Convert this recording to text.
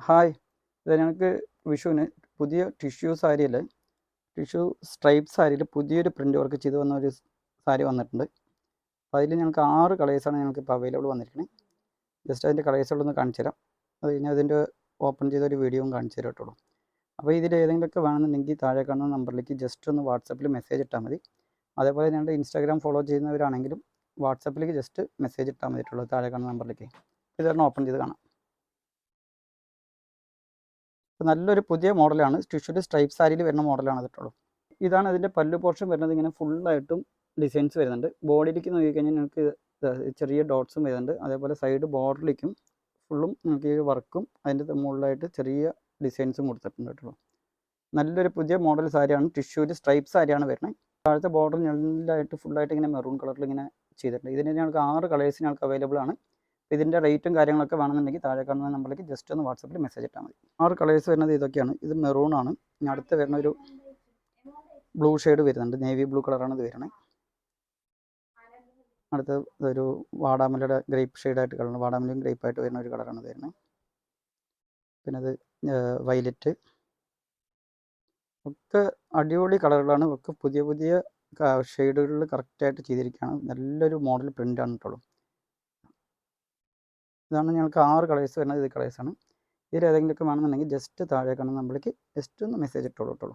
Hi, ഇത് ഞങ്ങൾക്ക് വിഷുവിന് പുതിയ ടിഷ്യൂ സാരിയിൽ ടിഷ്യൂ സ്ട്രൈപ്പ് സാരിയിൽ പുതിയൊരു പ്രിൻ്റ് വർക്ക് ചെയ്ത് വന്ന ഒരു സാരി വന്നിട്ടുണ്ട്. അപ്പോൾ അതിൽ ഞങ്ങൾക്ക് 6 കളേഴ്സാണ് ഞങ്ങൾക്ക് ഇപ്പോൾ അവൈലബിൾ വന്നിരിക്കുന്നത്. ജസ്റ്റ് അതിൻ്റെ കളേഴ്സുകളൊന്ന് കാണിച്ചു തരാം. അത് കഴിഞ്ഞാൽ അതിൻ്റെ ഓപ്പൺ ചെയ്തൊരു വീഡിയോയും കാണിച്ചു തരാം കേട്ടോ. അപ്പോൾ ഇതിൽ ഏതെങ്കിലുമൊക്കെ വേണമെന്നുണ്ടെങ്കിൽ താഴെ കാണുന്ന നമ്പറിലേക്ക് ജസ്റ്റ് ഒന്ന് വാട്സപ്പിൽ മെസ്സേജ് ഇട്ടാൽ മതി. അതേപോലെ ഞങ്ങളുടെ ഇൻസ്റ്റാഗ്രാം ഫോളോ ചെയ്യുന്നവരാണെങ്കിലും വാട്സപ്പിലേക്ക് ജസ്റ്റ് മെസ്സേജ് ഇട്ടാൽ മതിയിട്ടുള്ളൂ താഴെ കാണുന്ന നമ്പറിലേക്ക്. ഇതൊരെണ്ണം ഓപ്പൺ ചെയ്ത് കാണാം. നല്ലൊരു പുതിയ മോഡലാണ്. ടിഷ്യൂല് സ്ട്രൈപ്പ് സാരിയിൽ വരുന്ന മോഡലാണ് അതിട്ടുള്ളൂ. ഇതാണ് അതിൻ്റെ പല്ലു പോർഷൻ വരുന്നത്. ഇങ്ങനെ ഫുള്ളായിട്ടും ഡിസൈൻസ് വരുന്നുണ്ട്. ബോഡിയിലേക്ക് നോക്കിക്കഴിഞ്ഞാൽ നിങ്ങൾക്ക് ചെറിയ ഡോട്ട്സും വരുന്നുണ്ട്. അതേപോലെ സൈഡ് ബോർഡറിലേക്കും ഫുള്ളും നിങ്ങൾക്ക് ഈ വർക്കും അതിൻ്റെ മുകളിലായിട്ട് ചെറിയ ഡിസൈൻസും കൊടുത്തിട്ടുണ്ട് കേട്ടോ. നല്ലൊരു പുതിയ മോഡൽ സാരിയാണ്. ടിഷ്യൂല് സ്ട്രൈപ്പ് സാരിയാണ് വരുന്നത്. താഴത്തെ ബോർഡർ നല്ലതായിട്ട് ഫുള്ളായിട്ട് ഇങ്ങനെ മെറൂൺ കളറിൽ ഇങ്ങനെ ചെയ്തിട്ടുണ്ട്. ഇതിന് ഞങ്ങൾക്ക് 6 കളേഴ്സ് ഞങ്ങൾക്ക് അവൈലബിൾ ആണ്. ഇതിൻ്റെ റേറ്റും കാര്യങ്ങളൊക്കെ വേണമെന്നുണ്ടെങ്കിൽ താഴെ കാണുന്ന നമ്പറിലേക്ക് ജസ്റ്റ് ഒന്ന് വാട്സപ്പിൽ മെസ്സേജ് ഇട്ടാൽ മതി. 6 കളേഴ്സ് വരുന്നത് ഇതൊക്കെയാണ്. ഇത് മെറൂൺ ആണ്. ഇനി അടുത്ത് വരുന്ന ഒരു ബ്ലൂ ഷെയ്ഡ് വരുന്നുണ്ട്. നേവി ബ്ലൂ കളറാണ് ഇത് വരുന്നത്. അടുത്ത ഒരു വാടാമല്ലയുടെ ഗ്രേപ്പ് ഷെയ്ഡായിട്ട് കളർ, വാടാമല്ലയും ഗ്രേപ്പായിട്ട് വരുന്ന ഒരു കളറാണ് ഇത് വരുന്നത്. പിന്നെ അത് വയലറ്റ്. ഒക്കെ അടിപൊളി കളറുകളാണ്. ഒക്കെ പുതിയ പുതിയ ഷെയ്ഡുകളിൽ കറക്റ്റായിട്ട് ചെയ്തിരിക്കുകയാണ്. നല്ലൊരു മോഡൽ പ്രിൻ്റാണ് കേട്ടോ. ഇതാണ് ഞങ്ങൾക്ക് 6 കളേഴ്സ് വരുന്നത്. ഇത് കളേഴ്സാണ്. ഇതിൽ ഏതെങ്കിലുമൊക്കെ വേണമെന്നുണ്ടെങ്കിൽ ജസ്റ്റ് താഴെ കാണുന്ന നമ്പറിലേക്ക് ജസ്റ്റ് ഒന്ന് മെസ്സേജ് ഇട്ടോളൂ കേട്ടോ.